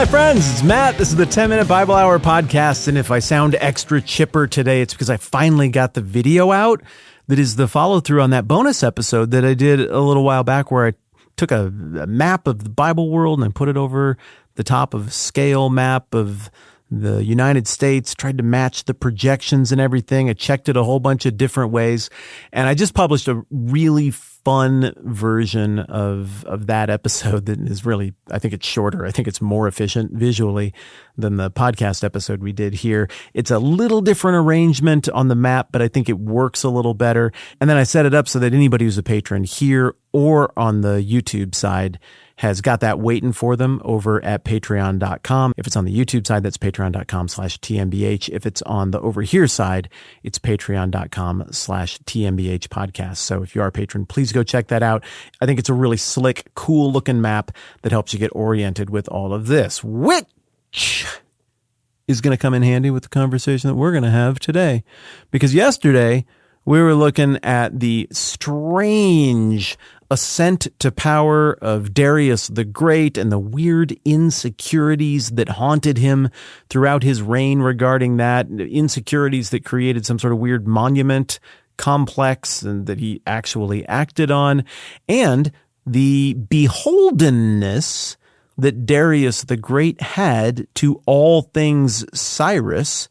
my friends, it's Matt. This is the 10-Minute Bible Hour podcast, and if I sound extra chipper today, it's because I finally got the video out that is the follow-through on that bonus episode that I did a little while back where I took a map of the Bible world and I put it over the top of a scale map of the United States, tried to match the projections and everything. I checked it a whole bunch of different ways, and I just published a really fun version of that episode that is really, I think it's shorter. I think it's more efficient visually than the podcast episode we did here. It's a little different arrangement on the map, but I think it works a little better. And then I set it up so that anybody who's a patron here or on the YouTube side has got that waiting for them over at patreon.com. If it's on the YouTube side, that's patreon.com/TMBH. If it's on the over here side, it's patreon.com/TMBH podcast. So if you are a patron, please go check that out. I think it's a really slick, cool looking map that helps you get oriented with all of this, which is going to come in handy with the conversation that we're going to have today. Because yesterday we were looking at the strange ascent to power of Darius the Great and the weird insecurities that haunted him throughout his reign regarding that, insecurities that created some sort of weird monument complex and that he actually acted on, and the beholdenness that Darius the Great had to all things Cyrus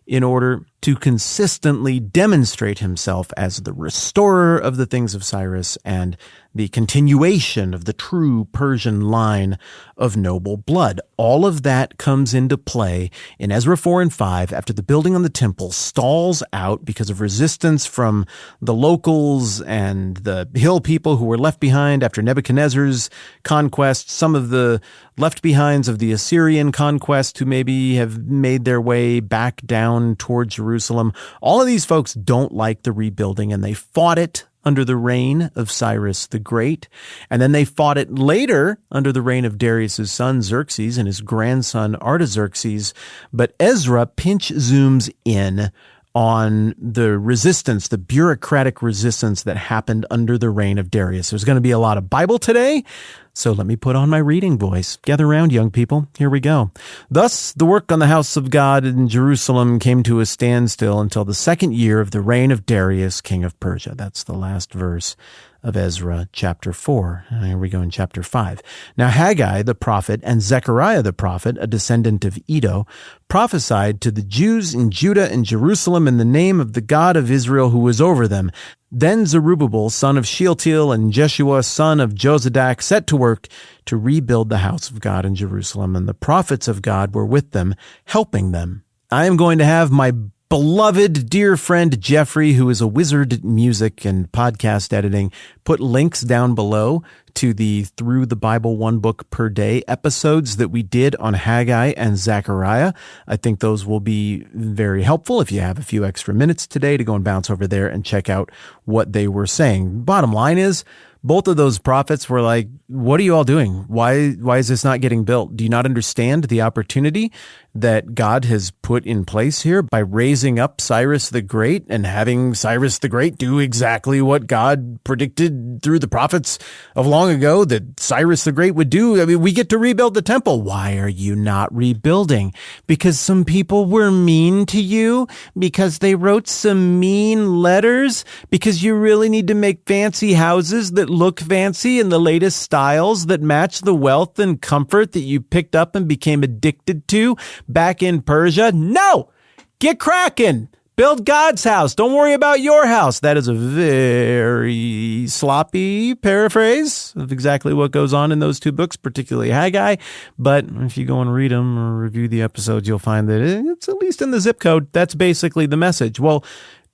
in order to consistently demonstrate himself as the restorer of the things of Cyrus and the continuation of the true Persian line of noble blood. All of that comes into play in Ezra 4 and 5 after the building on the temple stalls out because of resistance from the locals and the hill people who were left behind after Nebuchadnezzar's conquest, some of the left behinds of the Assyrian conquest who maybe have made their way back down towards Jerusalem. All of these folks don't like the rebuilding, and they fought it under the reign of Cyrus the Great, and then they fought it later under the reign of Darius's son Xerxes and his grandson Artaxerxes. But Ezra pinch zooms in on the resistance, the bureaucratic resistance that happened under the reign of Darius. There's going to be a lot of Bible today, so let me put on my reading voice. Gather around, young people. Here we go. Thus, the work on the house of God in Jerusalem came to a standstill until the second year of the reign of Darius, king of Persia. That's the last verse of Ezra chapter 4. And here we go in chapter 5. Now Haggai the prophet and Zechariah the prophet, a descendant of Iddo, prophesied to the Jews in Judah and Jerusalem in the name of the God of Israel who was over them. Then Zerubbabel, son of Shealtiel, and Jeshua, son of Jozadak, set to work to rebuild the house of God in Jerusalem, and the prophets of God were with them, helping them. I am going to have my beloved dear friend Jeffrey, who is a wizard at music and podcast editing, put links down below to the Through the Bible One Book Per Day episodes that we did on Haggai and Zechariah. I think those will be very helpful if you have a few extra minutes today to go and bounce over there and check out what they were saying. Bottom line is, both of those prophets were like, what are you all doing? Why is this not getting built? Do you not understand the opportunity that God has put in place here by raising up Cyrus the Great and having Cyrus the Great do exactly what God predicted through the prophets of long ago that Cyrus the Great would do? I mean, we get to rebuild the temple. Why are you not rebuilding? Because some people were mean to you? Because they wrote some mean letters? Because you really need to make fancy houses that look fancy in the latest styles that match the wealth and comfort that you picked up and became addicted to back in Persia? No! Get cracking! Build God's house. Don't worry about your house. That is a very sloppy paraphrase of exactly what goes on in those two books, particularly Haggai. But if you go and read them or review the episodes, you'll find that it's at least in the zip code. That's basically the message. Well,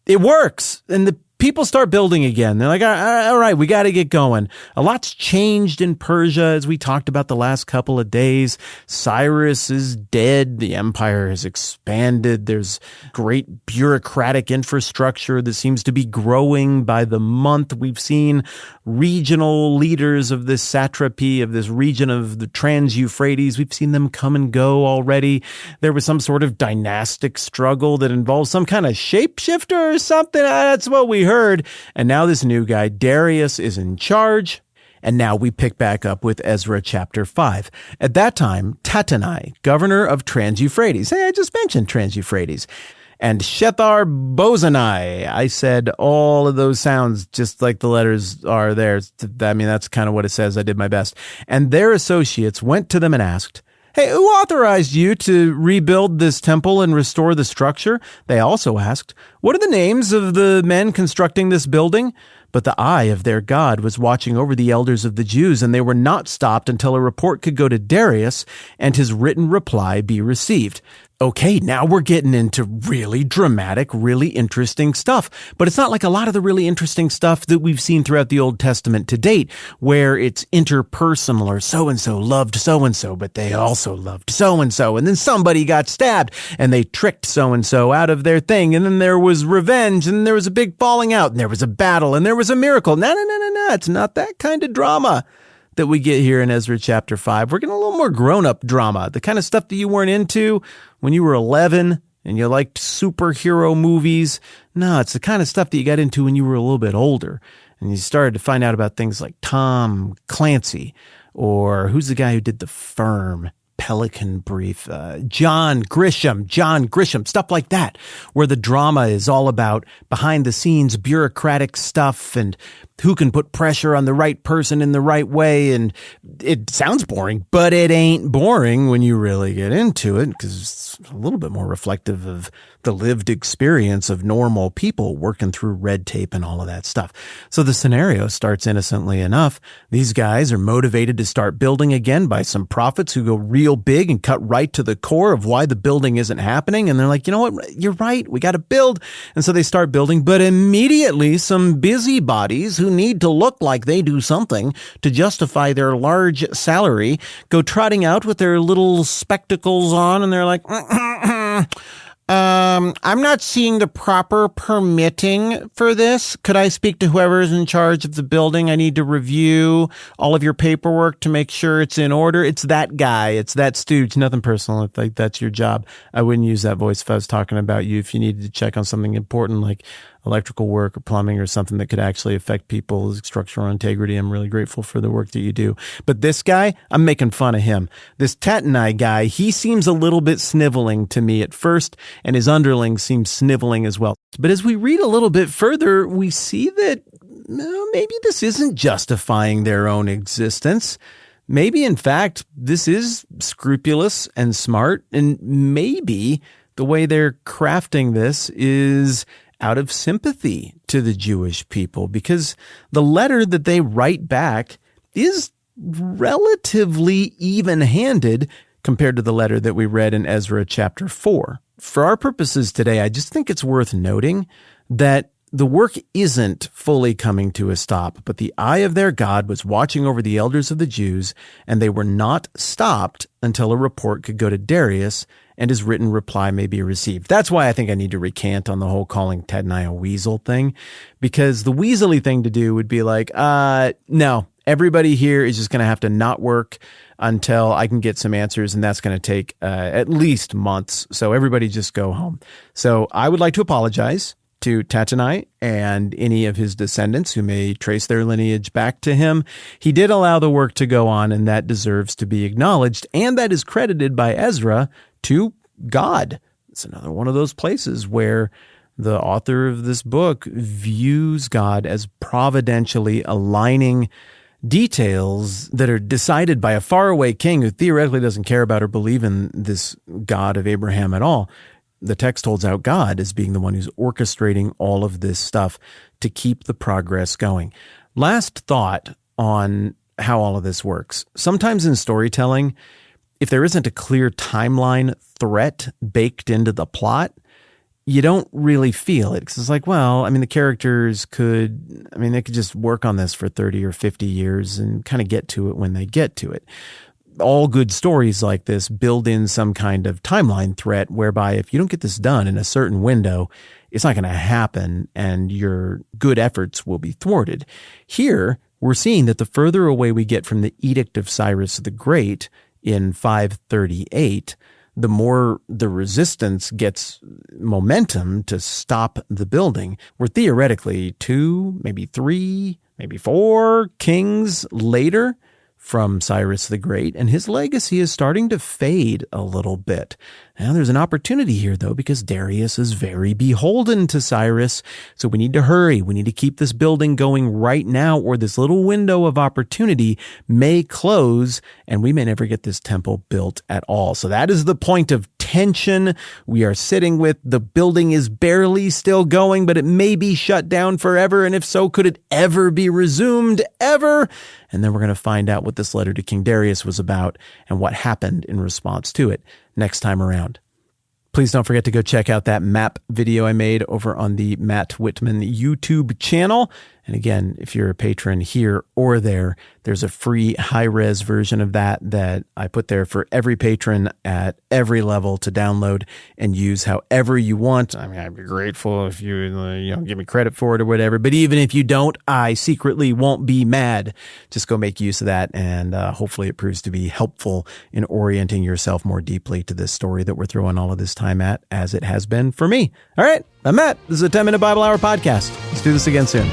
it works. And the people start building again. They're like, all right, we got to get going. A lot's changed in Persia, as we talked about the last couple of days. Cyrus is dead. The empire has expanded. There's great bureaucratic infrastructure that seems to be growing by the month. We've seen regional leaders of this satrapy, of this region of the Trans-Euphrates. We've seen them come and go already. There was some sort of dynastic struggle that involved some kind of shapeshifter or something. That's what we heard. And now this new guy, Darius, is in charge. And now we pick back up with Ezra chapter 5. At that time, Tattenai, governor of Trans-Euphrates. Hey, I just mentioned Trans-Euphrates. And Shethar-Bozenai. I said all of those sounds just like the letters are there. I mean, that's kind of what it says. I did my best. And their associates went to them and asked, "Hey, who authorized you to rebuild this temple and restore the structure?" They also asked, "What are the names of the men constructing this building?" But the eye of their God was watching over the elders of the Jews, and they were not stopped until a report could go to Darius and his written reply be received. Okay, now we're getting into really dramatic, really interesting stuff. But it's not like a lot of the really interesting stuff that we've seen throughout the Old Testament to date, where it's interpersonal or so-and-so loved so-and-so, but they also loved so-and-so. And then somebody got stabbed and they tricked so-and-so out of their thing. And then there was revenge and there was a big falling out and there was a battle and there was a miracle. No. It's not that kind of drama that we get here in Ezra chapter 5. We're getting a little more grown-up drama, the kind of stuff that you weren't into when you were 11 and you liked superhero movies. No, it's the kind of stuff that you got into when you were a little bit older and you started to find out about things like Tom Clancy, or who's the guy who did The Firm, Pelican Brief, John Grisham, stuff like that, where the drama is all about behind the scenes bureaucratic stuff and who can put pressure on the right person in the right way. And it sounds boring, but it ain't boring when you really get into it, because it's a little bit more reflective of the lived experience of normal people working through red tape and all of that stuff. So the scenario starts innocently enough. These guys are motivated to start building again by some prophets who go real big and cut right to the core of why the building isn't happening. And they're like, you know what? You're right. We got to build. And so they start building, but immediately some busybodies who need to look like they do something to justify their large salary go trotting out with their little spectacles on. And they're like, I'm not seeing the proper permitting for this. Could I speak to whoever is in charge of the building? I need to review all of your paperwork to make sure it's in order. It's that guy. It's that stooge. Nothing personal. If like that's your job, I wouldn't use that voice if I was talking about you. If you needed to check on something important like electrical work or plumbing or something that could actually affect people's structural integrity, I'm really grateful for the work that you do. But this guy, I'm making fun of him. This Tattenai guy, he seems a little bit sniveling to me at first, and his underlings seem sniveling as well. But as we read a little bit further, we see that maybe this isn't justifying their own existence. Maybe, in fact, this is scrupulous and smart, and maybe the way they're crafting this is out of sympathy to the Jewish people, because the letter that they write back is relatively even-handed compared to the letter that we read in Ezra chapter 4. For our purposes today, I just think it's worth noting that the work isn't fully coming to a stop, but the eye of their God was watching over the elders of the Jews, and they were not stopped until a report could go to Darius and his written reply may be received. That's why I think I need to recant on the whole calling Tattenai a weasel thing, because the weaselly thing to do would be like, no, everybody here is just going to have to not work until I can get some answers, and that's going to take at least months. So everybody just go home. So I would like to apologize to Tattenai and any of his descendants who may trace their lineage back to him. He did allow the work to go on, and that deserves to be acknowledged, and that is credited by Ezra to God. It's another one of those places where the author of this book views God as providentially aligning details that are decided by a faraway king who theoretically doesn't care about or believe in this God of Abraham at all. The text holds out God as being the one who's orchestrating all of this stuff to keep the progress going. Last thought on how all of this works. Sometimes in storytelling, if there isn't a clear timeline threat baked into the plot, you don't really feel it. Because it's like, well, I mean, the characters they could just work on this for 30 or 50 years and kind of get to it when they get to it. All good stories like this build in some kind of timeline threat whereby if you don't get this done in a certain window, it's not going to happen and your good efforts will be thwarted. Here, we're seeing that the further away we get from the Edict of Cyrus the Great in 538, the more the resistance gets momentum to stop the building. We're theoretically 2, maybe 3 maybe 4 kings later from Cyrus the Great, and his legacy is starting to fade a little bit. Now, there's an opportunity here, though, because Darius is very beholden to Cyrus, so we need to hurry. We need to keep this building going right now, or this little window of opportunity may close, and we may never get this temple built at all. So that is the point of tension we are sitting with. The building is barely still going, but it may be shut down forever, and if so, could it ever be resumed? Ever? And then we're going to find out what this letter to King Darius was about and what happened in response to it next time around. Please don't forget to go check out that map video I made over on the Matt Whitman YouTube channel. And again, if you're a patron here or there, there's a free high-res version of that I put there for every patron at every level to download and use however you want. I mean, I'd be grateful if you give me credit for it or whatever. But even if you don't, I secretly won't be mad. Just go make use of that, and hopefully it proves to be helpful in orienting yourself more deeply to this story that we're throwing all of this time at, as it has been for me. All right, I'm Matt. This is a 10-Minute Bible Hour podcast. Let's do this again soon.